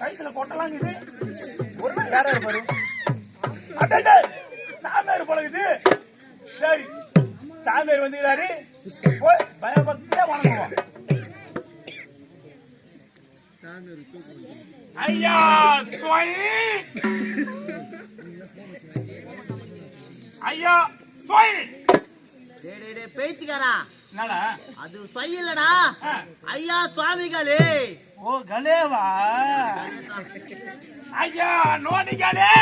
கைத்துல கொட்டலாம் இது ஒரு நாள் யாரா இருப்பாரு சாமியார் பழகுது. சரி சாமியார் வந்துக்கிறாரு, பயபக்தியா வணங்குவோம். ஐயா சுவாமி, ஐயா சுவாமி. பேய்த்துக்காரா என்னடா அது இல்லடா, ஐயா சுவாமிகளே. ஓ கலேவா, ஐயா நோனிகளே,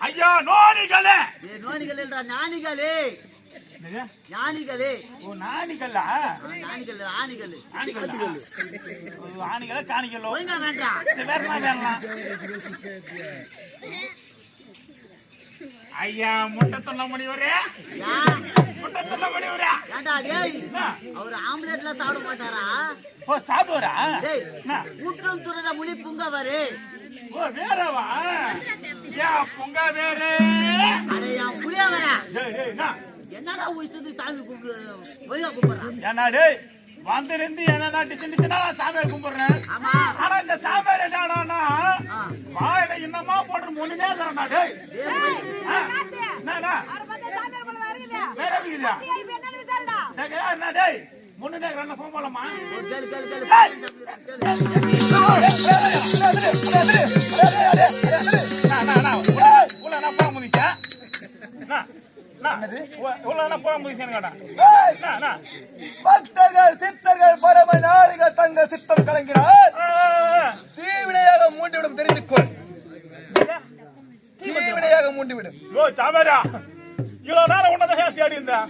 ஐயா நோனிகளே. நோனிகளே ஞானிகளே, ஞானிகளே. ஓ நானிகளா, ஞானிகள் ஆணிகள், ஆணிகள காணிகளோ வேண்டாம். வேறலாம். ஐயா முட்டை தொல்ல முடிவரே, முட்டை தொல்ல முடிவரே. அவரு ஆம்லெட்ல சாப்பிட மாட்டாரா? ஓ சாப்பிடுவாரா? ஊற்றம் துறத முடி புங்கவரு. ஓ வேறவா? யா புங்க வேறு புளியா வர. என்னடா உயிர்த்து சாமி கூப்பிடுறான்? ஏன்னா டேய் வந்திருந்து என்ன டிசைனா சாமியார் கும்பிடுறேன். ஆனா இந்த சாமியார் என்னன்னா வாயில இன்னமா போட்டு முன்னே தரா. டேய் வேற இருக்குதா? என்ன டேய் முன்னே ரெண்டு போன் போலமா? உள்ள போக முடிச்சா பக்தர்கள் சித்தர்கள் பரம நாடுகள் தங்கள் சித்தம் கலங்கினார். தீவினையாக மூண்டிவிடும், தெரிந்து கொள். தீவினையாக மூண்டிவிடும். ஓ சாமரா, இவ்வளவு நேரம் உன்னதான் தேடி இருந்தா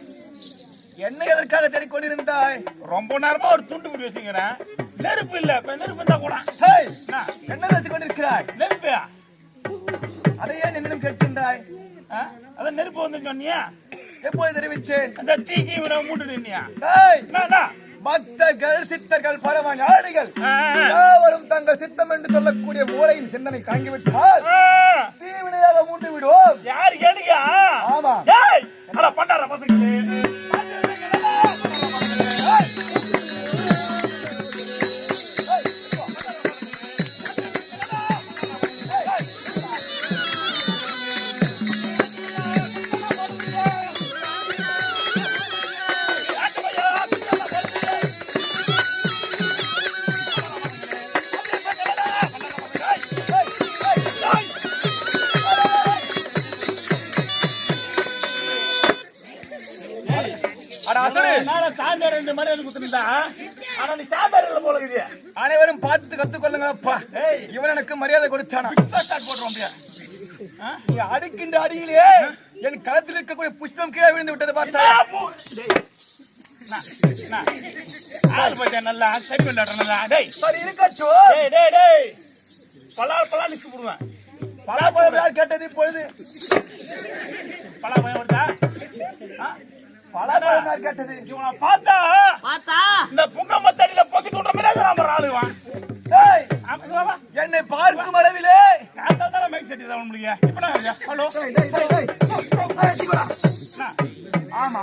என்ன எதற்காக தேடிக்கொண்டிருந்தாய்? ரொம்ப நேரமா ஒரு துண்டு பிடி வச்சுக்கிறேன். நெருப்பு இல்ல, நெருப்பு இருந்தா கூட என்ன வச்சு கொண்டிருக்கிறாய்? நெருப்பு அதை ஏன் என்னிடம் கேட்கின்றாய்? அதான் நெருப்பு வந்து சொன்னியா? எப்போது தெரிவிச்சேன்? அந்த தீக்கி விட மூட்டு நின்னியா? பக்தர்கள் சித்தர்கள் பரம ஞானிகள் யாவரும் தங்கள் சித்தம் என்று சொல்லக்கூடிய மூளையின் சிந்தனை தாங்கிவிட்டால் தீவினையாக மூண்டு விடுவோம். யாரு கேளுங்க? ஆமா பண்டார பசங்களே, அனைவரும் பார்த்து கத்துக்கொள்ளுங்கப்பா. இவன் எனக்கு மரியாதை கொடுத்தானா? அடிக்கின்ற அடியிலே என் களத்தில் இருக்கக்கூடிய புஷ்பம் கீழே விழுந்து விட்டதை பார்த்தா நல்லா சரி சரி இருக்கட்டும். பலா நிச்சு போடுவேன். பலாப்பழம் யார் கேட்டது? இப்பொழுது பலாப்பழம் வருதா? பலாப்பழம் யார் கேட்டது? இவனை பார்த்தா இந்த புங்கமத்தடியில பொக்கி தூண்ட மாதிரி ஆளுவான். என்னை பார்க்கும் அளவிலே ஆமா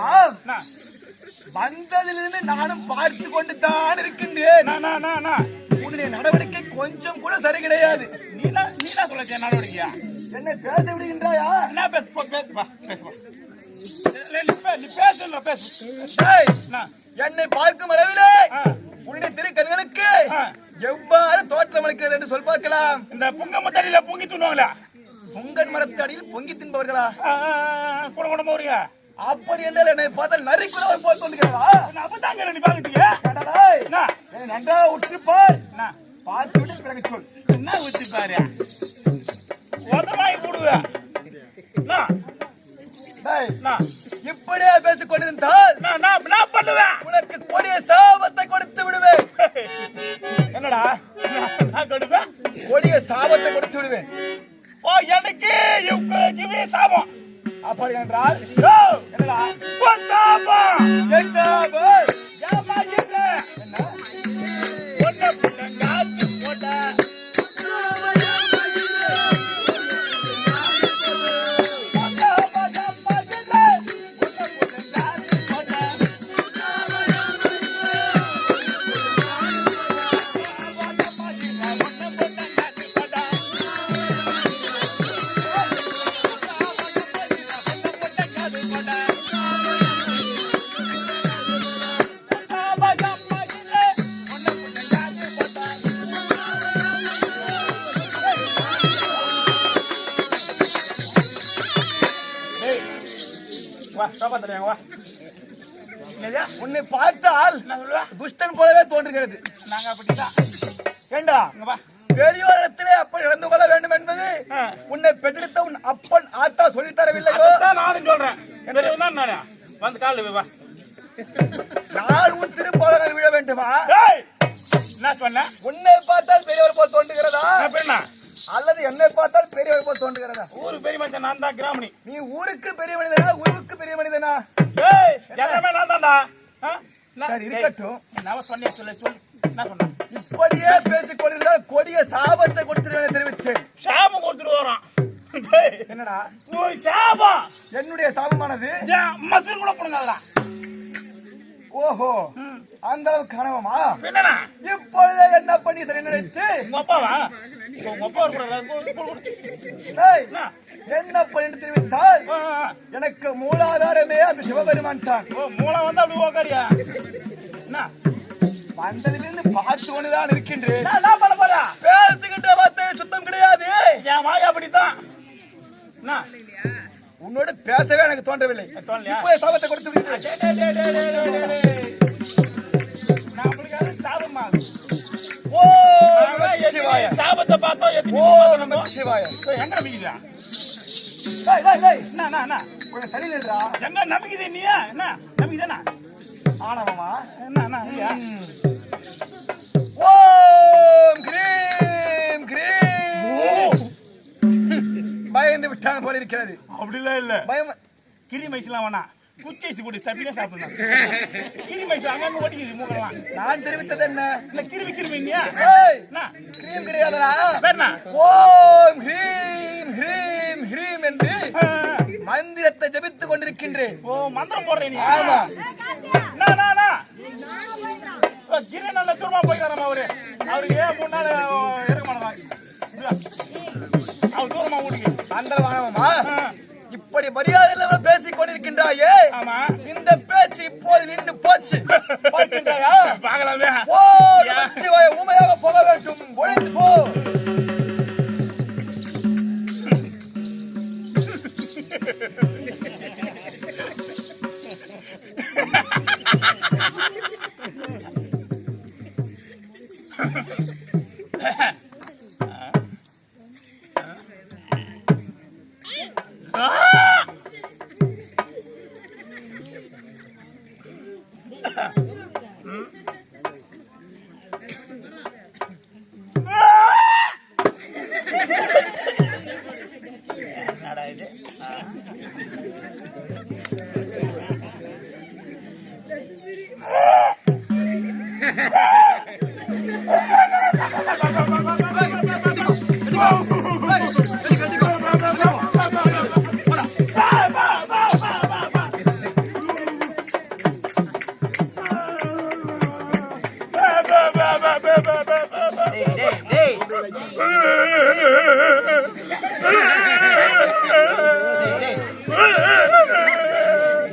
வந்ததிலிருந்து நானும் பார்த்து கொண்டு தான் இருக்கின்றேன். உன்னுடைய நடவடிக்கை கொஞ்சம் கூட சரி கிடையாது. நீனா சொல்ல நடவடிக்கையா? என்னை பேச விடுகின்றாயா? என்ன என்னை பார்க்கும் அளவிலே உன்னுடைய திரு கண்களுக்கு எவ்வாறு தோற்றம் அளிக்கிறது என்று சொல் பார்க்கலாம். இந்த புங்கமத்தடியில பொங்கி தூண்டுவாங்களா? புங்கன் மரத்து அடியில் பொங்கி தின்பவர்களா? கூட கூட போறீங்க. அப்படி என்றால் என்னை பார்த்தால் நரிக்குள்ள போய் கொண்டுக்கிறா? அப்பதாங்க நீ பாக்குறீங்க. நன்றா உற்றுப்பார், பார்த்து விட்டு பிறகு சொல். என்ன ஊத்தி பாரு, உதமாய் போடுவேன். இப்படியே பேசிக் கொண்டிருந்தால் நான் பண்ணுவேன். உனக்கு கொடிய சாபத்தை கொடுத்து விடுவேன். என்னடா நான் கொடுப்பேன்? கொடிய சாபத்தை கொடுத்து விடுவேன். ஓ, எனக்கு இவ சாபம். அப்படி என்றால் என்னடா சாபம்? என்ன உன்னை பார்த்தால் துஷ்டன் போலவே தோன்றுகிறது. நாங்க அப்படிதான். ஏண்டா பெரியோரிடத்திலே அப்படி இறந்து கொள்ள வேண்டும் என்பது உன்னை பெற்றெடுத்த உன் அப்பன் ஆத்தா சொல்லித்தரவில்லையோ? நானும் சொல்றேன். வந்து காலில் வா. நான் உன் திருப்பாதங்கள் விழ வேண்டுமா? என்ன சொன்ன? உன்னை பார்த்தால் பெரியவர் போல் தோன்றுகிறதா என்ன, அல்லது என்னை பார்த்தால் பெரியவர் போல் தோன்றுகிறதா? ஊருக்கு பெரிய மனுஷன் நான் தான். கிராமணி நீ ஊருக்கு பெரிய மனிதனா ஊருக்கு பெரிய மனிதனா? எல்லாமே நான் தான்டா. சரி இருக்கட்டும். நான் சொன்னேன், சொல்ல சொல். என்ன சொன்ன? இப்படியே பேசிக் கொண்டிருந்தால் கொடிய சாபத்தை கொடுத்துருவேன் தெரிவித்தேன். சாபம் கொடுத்துட்டு வரோம். என்னடா சாபம்? என்னுடைய சாபமானது மசூர் கூட போடுங்களா? ஓஹோ, அந்த அளவுக்கு கனவமா? என்னடா இப்பொழுதே என்ன பண்ணி சரி நினைச்சு உங்க அப்பாவா? உங்க அப்பா என்ன பண்ணி தெரிவித்தால் எனக்கு மூலாதாரமே அந்த சிவபெருமான் தான். மூளை வந்து அப்படி ஓக்காரியா? வந்ததிலிருந்து பார்த்து கொண்டுதான் இருக்கின்றேன். பேசுகின்ற வார்த்தை சுத்தம் கிடையாது. என் வாய் அப்படித்தான். உன்னோட பேசவே எனக்கு தோன்றவில்லை. இப்போது சாபத்தை கொடுத்து சாபத்தை பார்த்தோம். சிவாய எங்க நம்பிக்கையா? சரியில்லைடா. எங்க நம்பிக்கை நீ? என்ன நம்பிக்கைதானா? ஆனவமா என்ன? ஓம் கிரீம் கிரீம். பயந்து விட்டாங்க போல இருக்கிறது. அப்படிலாம் இல்ல. பயம் கிரி மைசெல்லாம் வேணா, குச்சேசி போட்டு தப்பினா சாப்பிடலாம். கிரி மைசு அங்கங்க ஓட்டிக்குது மூக்கலாம். நான் தெரிவித்தது என்ன? இல்ல கிருமி கிரீம் கிடையாதுடா. வேணா ஓம் ஹ்ரீம் ஹ்ரீம் ஹ்ரீம் என்று மந்திரத்தை ஜபித்துக் கொண்டிருக்கின்றேன். ஓ, மந்திரம் போடுறேன் நீ? ஆமா. கிரி நல்ல தூரமா போயிட்டாராமா அவரு. அவருக்கு 3 நாள் இருக்க மாட்டாங்க. அவர் தூரமா ஓடிக்கு அந்த வாங்கம்மா. இப்படி மரியாதை பேசிக் கொண்டிருக்கின்றாயே, இந்த பேச்சு இப்போது நின்று போச்சு. பார்க்கின்றாயா? பார்க்கலாமே. ஓ சிவாய, ஊமையாக போக வேண்டும். ஒழிந்து போ.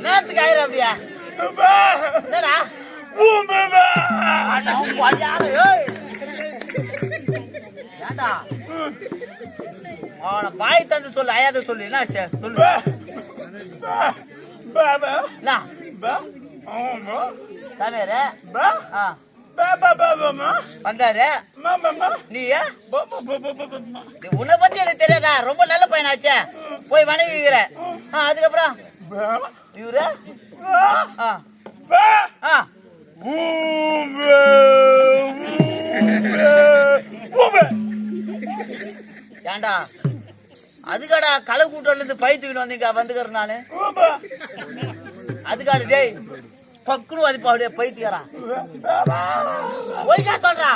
நேத்துக்கு ஆயிரம் அப்படியா? என்னடா ஏண்டா பாய் தந்து சொல்லு ஐயாத சொல்லு என்ன சொல்லு சாமியார வந்தாரு நீயா உன்னை பத்தி எனக்கு தெரியாதா ரொம்ப நல்ல பையனாச்சே போய் வணங்கிக்கிற அதுக்கப்புறம் இவரு ஏண்டா அதுக்காடா களை கூட்டம்ல இருந்து பை தூக்கிட்டு வந்தீங்க வந்துக்கிறேன் நானு அதுக்காடு டேய் பக்குனு அது அப்படியே பைத்தியாரா ஒய்கா சொல்றா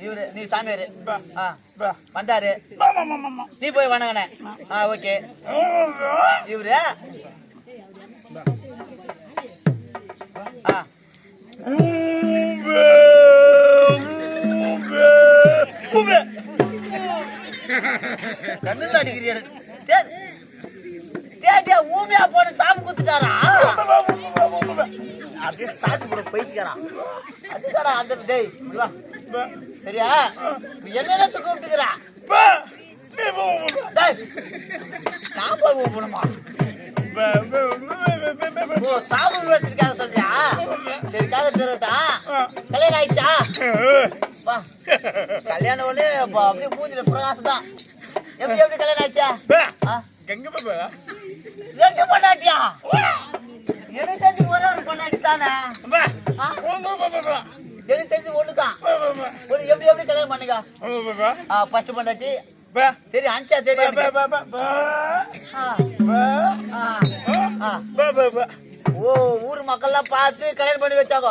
இவரு நீ சாமியாரு வந்தாரு நீ போய் வணங்கின ஓகே இவரு கண்ணுல அடிக்கிறியா ஊமையா போன சாமி குத்துட்டாரா அப்படியே சாத்து கூட போயிட்டுக்கிறான் அதுக்காடா அந்த டேய் சரியா என்ன கூப்பிட்டுக்கிறா நான் போய் கூப்பிடணுமா சாமி விழுவதற்காக சொல்றியா சரிக்காக திருட்டா கல்யாணம் ஆயிடுச்சா கல்யாணம் ஒண்ணு அப்படியே மூஞ்சில பிரகாசம் தான் எப்படி எப்படி கல்யாணம் ஆயிடுச்சா ரெண்டு பொண்டாட்டியா எனக்கு தெரிஞ்சு ஒரே ஒரு பொண்டாட்டி தானே எனக்கு தெரிஞ்சு ஒண்ணுதான் ஒரு எப்படி எப்படி கல்யாணம் பண்ணுங்க ஃபர்ஸ்ட் பொண்டாட்டி சரி அஞ்சா தெரியும் ஓ ஊர் மக்கள் எல்லாம் பார்த்து கல்யாணம் பண்ணி வச்சாங்க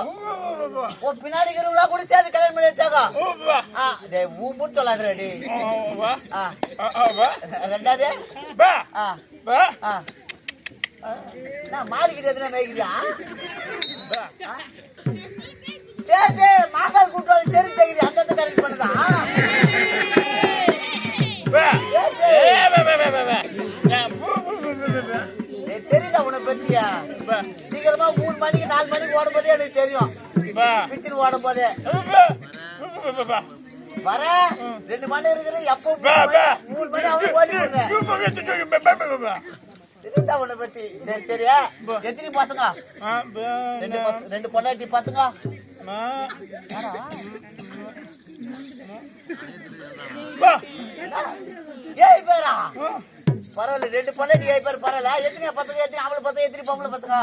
ஓ பின்னாடி இருக்கிறவங்களா கூட சேர்த்து கல்யாணம் பண்ணி வச்சாங்க ஊம்புன்னு சொல்லாதுடி ரெண்டாவது மாடு கிட்ட எத்தனை மேய்க்கிறியா மாங்காய் கூட்டு சரி தெரியுது அந்த கரெக்ட் பண்ணுதா தெரியல உனக்கு பத்தியா சீக்கிரமா 3 மணிக்கு 4 மணிக்கு ஓடும் போதே எனக்கு தெரியும் பிச்சில் ஓடும் போதே வர 2 மணி இருக்கிற எப்ப 3 மணி அவனுக்கு ஓடி தெரியுதா உன்னை பத்தி சரி சரியா எத்தனை பசங்க 2 பொண்டாட்டி பசங்க ஏய் பேரா பரவாயில்ல 2 பொண்டாட்டி ஏய் பேர் பரவாயில்ல எத்தனை பசங்க எத்தனை அவளை பசங்க எத்தனை பொம்பளை பசங்க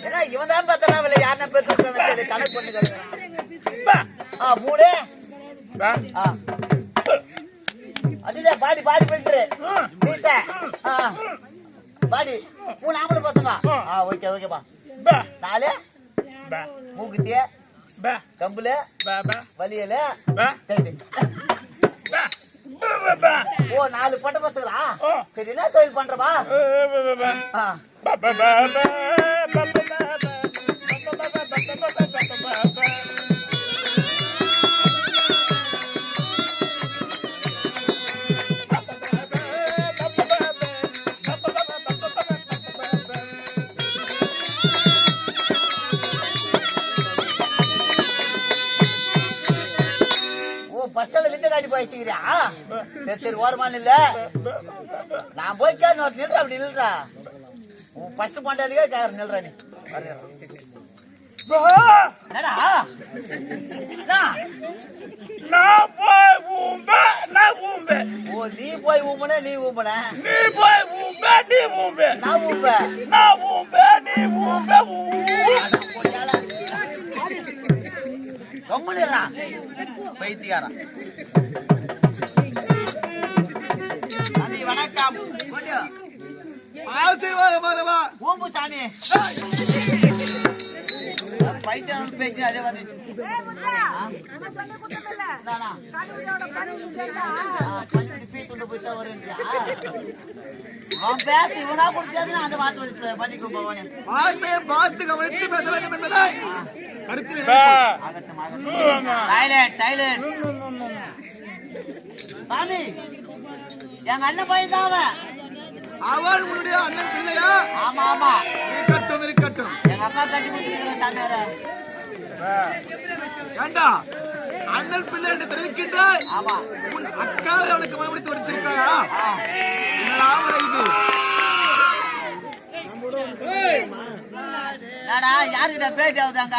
ஏன்னா இவன் தான் பார்த்தா யாருன்னா பேசுறது கணக்கு பண்ணு 3 அதுல பாடி பாடி போயிட்டு பாடி 3 ஆம்பளை பசங்க ஓகே ஓகேப்பா 4 மூக்குத்திய கம்புல வலியல ஓ 4 பொட்ட பசங்களா சரி என்ன தொழில் பண்றப்பா பேசிக்கிறியா சரி சரி ஓரமான இல்ல நான் போய் கேட்க நில்ற அப்படி நில்றா உன் ஃபர்ஸ்ட் பொண்டாட்டியே கேட்கற நில்றா நீ ஓ நீ போய் ஊம்பன நீ ஊம்பன நீ போய் ஊம்ப நீ ஊம்ப நான் ஊம்ப நான் ஊம்ப நீ ஊம்ப ரொம்ப நேரம் பைத்தியாரா வணக்கம் ஆசீர்வாதமாதவா ஓம்பு சாமி பைத்தியம் பேசி அதே வந்து இவனா கொடுத்தா அந்த வார்த்தை பண்ணிக்கோ பவானே வார்த்தையை பார்த்து கவனித்து பேச வேண்டும் என்பதை சாமி எங்க அண்ணன் பையன் தான் அவன் உன்னுடைய அண்ணன் இல்லையா ஆமா ஆமா இருக்கட்டும் இருக்கட்டும் எங்க அக்கா கட்டி முடிச்சிருக்கேன் சாமியார ஏண்டா அண்ணன் பிள்ளை என்று தெரிவிக்கின்றாய். ஆமா. உன் அக்காவை அவனுக்கு மறுபடித்து கொடுத்திருக்காயா? நாடா யாருக்கிட்ட பேசி ஆகுதாங்க?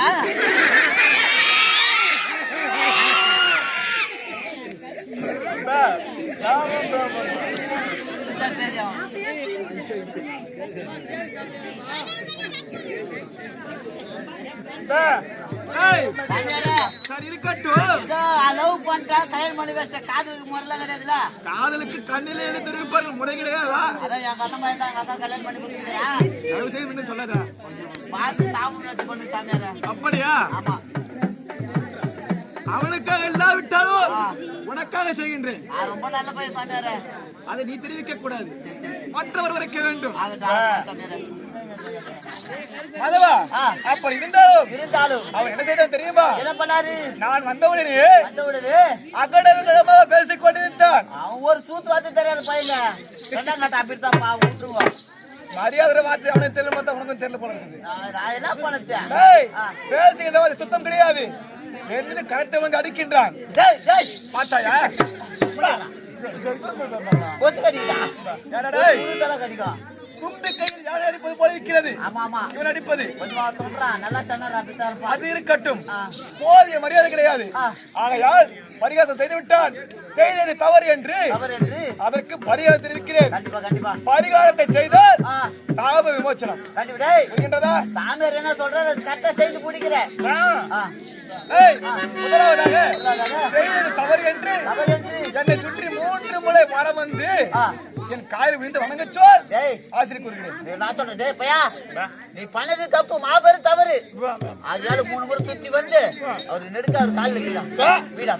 சரி இருக்கட்டும். லவ் பண்ணிட்டா கல்யாணம் பண்ணி வச்ச காதலுக்கு முறையெல்லாம் கிடையாதுல. காதலுக்கு கண்ணிலே தெரிவிப்பார்கள் முறை கிடையாதா? அதான் என் கண்ணமா இருந்தா எங்க அக்கா கல்யாணம் பண்ணி கொடுத்துருக்கேன். சொல்லாதா? பார்த்து சாப்பிடுறது பண்ணு சாமியார. அப்படியா? ஆமா. அவனுக்காக இல்லாவிட்டாலும் உனக்காக செய்கின்றேன். ரொம்ப நல்ல பையன் சாமியார. அதை நீ தெரிவிக்க கூடாது, மற்றவர் வரைக்க வேண்டும். மாதவா, அப்படி இருந்தாலும் அவன் என்ன செய்தான் தெரியுமா? என்ன பண்ணாரு? நான் வந்தவுடனே அகடவிகடமாக பேசிக் கொண்டிருந்தான். அவன் ஒரு சூத்து வார்த்தை தெரியாத பையங்க. ரெண்டாம் அப்படித்தான் விட்டுருவான். மரியாதை வார்த்தை அவனுக்கு தெரியல, மத்த உனக்கும் தெரியல போல இருக்குது. நான் என்ன பண்ணேன்? பேசுகின்ற சுத்தம் கிடையாது. என்னது கருத்தவங்க அடிக்கின்றான். பார்த்தாயா? துண்டு கையில் யாரை அடிப்பது போல இருக்கிறது. இவன் அடிப்பது அது இருக்கட்டும், போதிய மரியாதை கிடையாது. ஆகையால் பரிகாசம் செய்து விட்டான். செய்தது தவறு என்று அதற்கு பரிகாரம் தெரிவிக்கிறேன். பரிகாரத்தை செய்தால் சாப விமோச்சனம் இருக்கின்றதா? சாமியார் என்ன சொல்றாரு? கரெக்டா செய்து முடிக்கிறேன். முதலாவதாக செய்தது தவறு என்று என்னை சுற்றி 3 முறை மரம் வந்து என் காலில் விழுந்து வணங்க சொல். ஆசிரியர் கூறுகிறேன். நான் சொல்றேன் பையா, நீ பண்ணது தப்பு, மாபெரும் தவறு. அதனால 3 முறை சுத்தி வந்து அவரு நெடுக்க அவர் காலில் வீடா வீடா.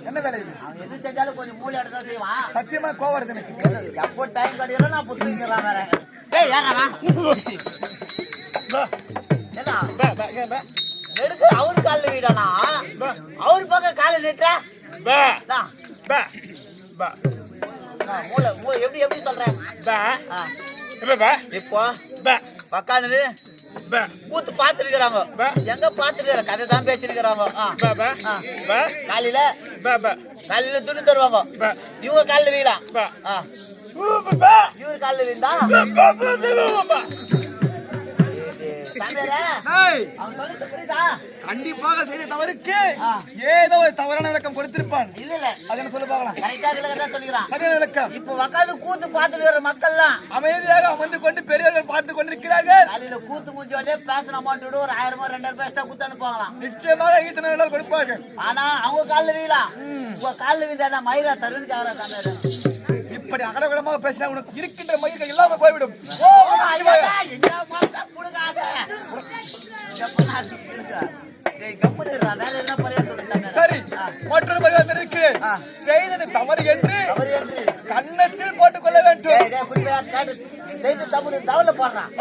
என்ன வேலை? அவன் எது செஞ்சாலும் கொஞ்சம் மூளை எடுத்தா செய்வான். சத்தியமா கோவம் வருது எனக்கு. எப்போ டைம் கிடையாது நான் புத்தகம் வேற. அவரு காலில் வீடானா அவரு பக்கம் காலை நிட்டுற எப்படி எப்படி சொல்றேன்? இப்போ உக்காந்து கூத்து பாத்துருக்காங்க. எங்க பாத்துருக்காங்க? கதை தான் பேசிருக்கிறாங்க. காலையில காலையில துணி தருவாங்க. இவங்க காலில் வீடா, இவரு காலில் வீண்டா. கண்டிப்பாக செய்த தவறுக்கு ஏதோ ஒரு தவறான விளக்கம் கொடுத்திருப்பான். இல்ல இல்ல, அது என்ன சொல்ல பார்க்கலாம். கரெக்டா விளக்கம் சொல்லிக்கிறான். சரியான விளக்கம். இப்ப உக்காந்து கூத்து பாத்துட்டு மக்கள்லாம் அமைதியாக அமர்ந்து கொண்டு பெரியவர்கள் பார்த்து கொண்டிருக்கிறார்கள். காலையில கூத்து முடிஞ்சோடனே பேசன அமௌண்ட் 1000 2000 எக்ஸ்ட்ரா கூத்து அனுப்புவாங்களாம். நிச்சயமாக ஈசனால் கொடுப்பார்கள். ஆனா அவங்க காலில் வீழலாம். உங்க காலில் வீழ்ந்தா மயிரா தருன்னு கேக்குறா சாமியார். இப்படி அகலவிடமாக பேசினா உனக்கு இருக்கின்ற மயிர்கள் எல்லாமே போய்விடும். சரி, மற்றொரு பரிகாரம் தெரிவிக்கிறேன். செய்தது தவறு என்று கன்னத்தில் போட்டுக் கொள்ள வேண்டும். தவறு போடுறான்.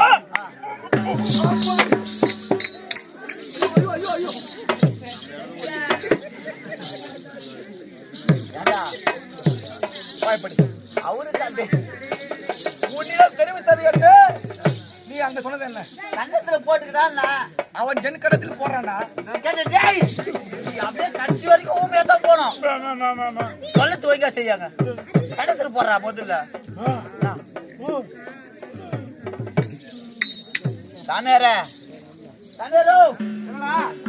அவருக்கு உன்னிடம் தெரிவித்தது என்று நீ அங்க சொன்னது என்ன? கன்னத்துல போட்டுக்கிட்டான். அவன் என் கடத்தில் போறானா? அப்படியே கடைசி வரைக்கும் ஊமையா தான் போனோம். சொல்ல துவங்க செய்யாங்க. கடத்துல போடுறா முதல்ல. சாமியாரே சாமியாரோ,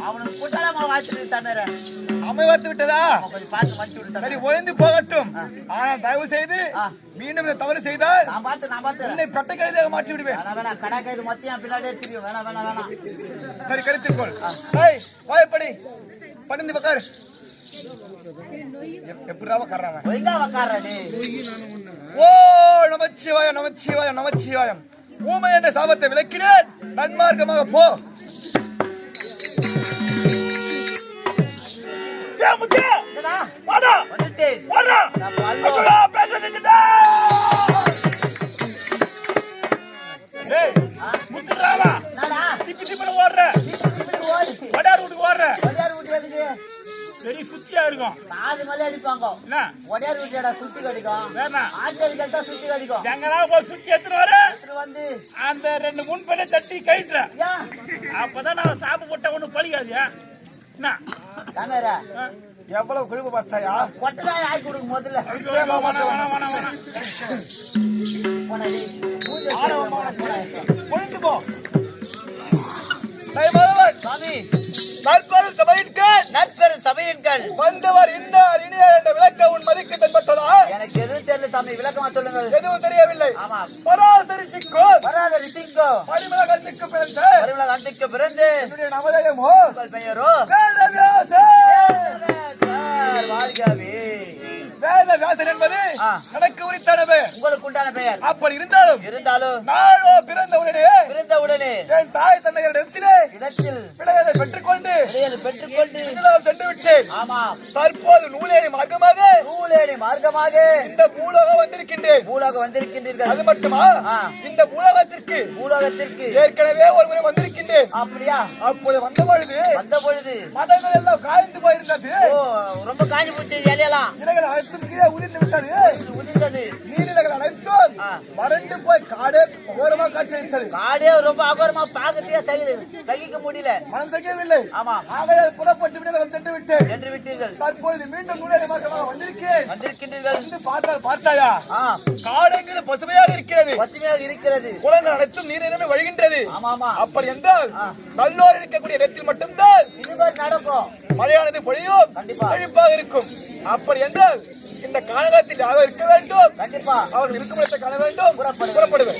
அவனுக்கு புட்டாளமா வாசிட்டு சாமியாரே. அமைவாத்து விட்டதா? கொஞ்சம் பார்த்து மன்னிச்சு விட்டு. சரி, ஒழிந்து போகட்டும். ஆனால் தயவு செய்து மீண்டும் இந்த தவறு செய்தால் நான் பார்த்து என்னை பட்டை கழுதாக மாற்றி விடுவேன். வேணாம் கடை கைது மொத்தம் பின்னாடியே தெரியும். வேணாம். சரி, கருத்துக்கொள். வாய்ப்படி பணிந்து பக்காரு. எப்படிராவ கர்றாங்க? ஒழுங்கா உக்காரடி. ஓ நமச்சிவாயம் நமச்சிவாயம் நமச்சிவாயம். ஊமை என்ற சாபத்தை விலக்கினேன். நன்மார்க்கமாக போ. நானா திப்பி திப்பில ஓடுற இப்படி ஓடி வடார் வீட்டுக்கு ஓடுற ஒடியார் வீட்டு எதுக்கு பெரிய சுத்தியா இருக்கும் நாலு மலை அடிப்பாங்க என்ன ஒடியார் வீட்டோட சுத்தி கடிக்கும் வேணா ஆச்சரிகள் தான் சுத்தி கடிக்கும் எங்கனா போய் சுத்தி எடுத்துட்டு வர வந்து அந்த 2 முன்பெல்ல தட்டி கைட்டுற ஏன் அப்பதான் நான் சாப்பு போட்ட ஒண்ணு பழிக்காதியா என்ன கேமரா எவ்வளவு குழுப்பு பார்த்தாயா கொட்டதாய் ஆக்கி கொடுக்கும் முதல்ல போனடி கொண்டு போ தைமவன் சாமி நற்பெரும் சபையின்கள் நற்பெரும் சபையின்கள் வந்தவர் இன்னார் இனியார் என்ற விளக்க உன் மதிக்கு தென்பட்டதா எனக்கு எதுவும் தெரியல சாமி விளக்கமா சொல்லுங்கள் எதுவும் தெரியவில்லை ஆமா பராசரி சிக்கோர் வராத ரிசிங்கோ பரிமளகத்துக்கு பிறந்த வருமல கண்டிக்கு பிறந்து என்னுடைய நவதயமோ உங்கள் பெயரோ சார் வாழ்காவே வேதவியாசன் என்பது ஆ. எனக்கு உரித்தானது உங்களுக்கு உண்டான பெயர் அப்படி இருந்தாலும் நானோ பிறந்த உடனே பிறந்த உடனே என் தாய் தந்தையரிடத்திலே இடத்தில் விடையதை பெற்றுக்கொண்டு விடையல் பெற்றுக்கொண்டு இங்கிலாந்து சென்று விட்டேன் ஆமா தற்போது நூலேறி மார்க்கமாக நூலேணி மார்க்கமாக இந்த பூலோகம் வந்திருக்கின்றேன் பூலோகம் வந்திருக்கின்றீர்கள் அது மட்டுமா ஆ. இந்த பூலோகத்திற்கு பூலோகத்திற்கு ஏற்கனவே ஒரு முறை வந்திருக்கின்றேன் அப்படியா அப்போது வந்த பொழுது வந்த பொழுது மதங்கள் எல்லாம் காய்ந்து போயிருந்தது ஓ ரொம்ப காஞ்சி போச்சு இலையெல்லாம் இலைகள் அனைத்தும் கீழே உதிர்ந்து விட்டது உதிர்ந்தது நீரிலைகள் அனைத்தும் ஆ. வறண்டு போய் காடே ஓரமா காட்சியளித்தது காடே ரொம்ப அகோரமா பாக்கத்தையே சகிக்க முடியல மனம் செய்யவில்லை ஆமா ஆகையால் புறப்பட்டு விடலாம் சென்று விட்டேன் சென்று விட்டீர்கள் தற்பொழுது மீண்டும் நூலேறி மார்க்கமாக வந்திருக்கேன் வந்திருக்கின்றீர்கள் வந்து பார்த்தாயா ஆ காடெங்கிலும் பசுமையாக இருக்கிறது பசுமையாக இருக்கிறது குளங்கள் அனைத்தும் நீரினமே வழிகின்றது ஆமா ஆமா அப்படி என்றால் ஆ. நல்லோர் இருக்கக்கூடிய இடத்தில் மட்டும்தான் இது மாதிரி நடக்கும் மழையானது பொழியும் கண்டிப்பா. செழிப்பாக இருக்கும் அப்படி என்றால் இந்த காலகத்தில் யாரோ இருக்க வேண்டும் கண்டிப்பா அவர்கள் இருக்கும் இடத்தை காண வேண்டும் புறப்படுவேன். புறப்படுவேன்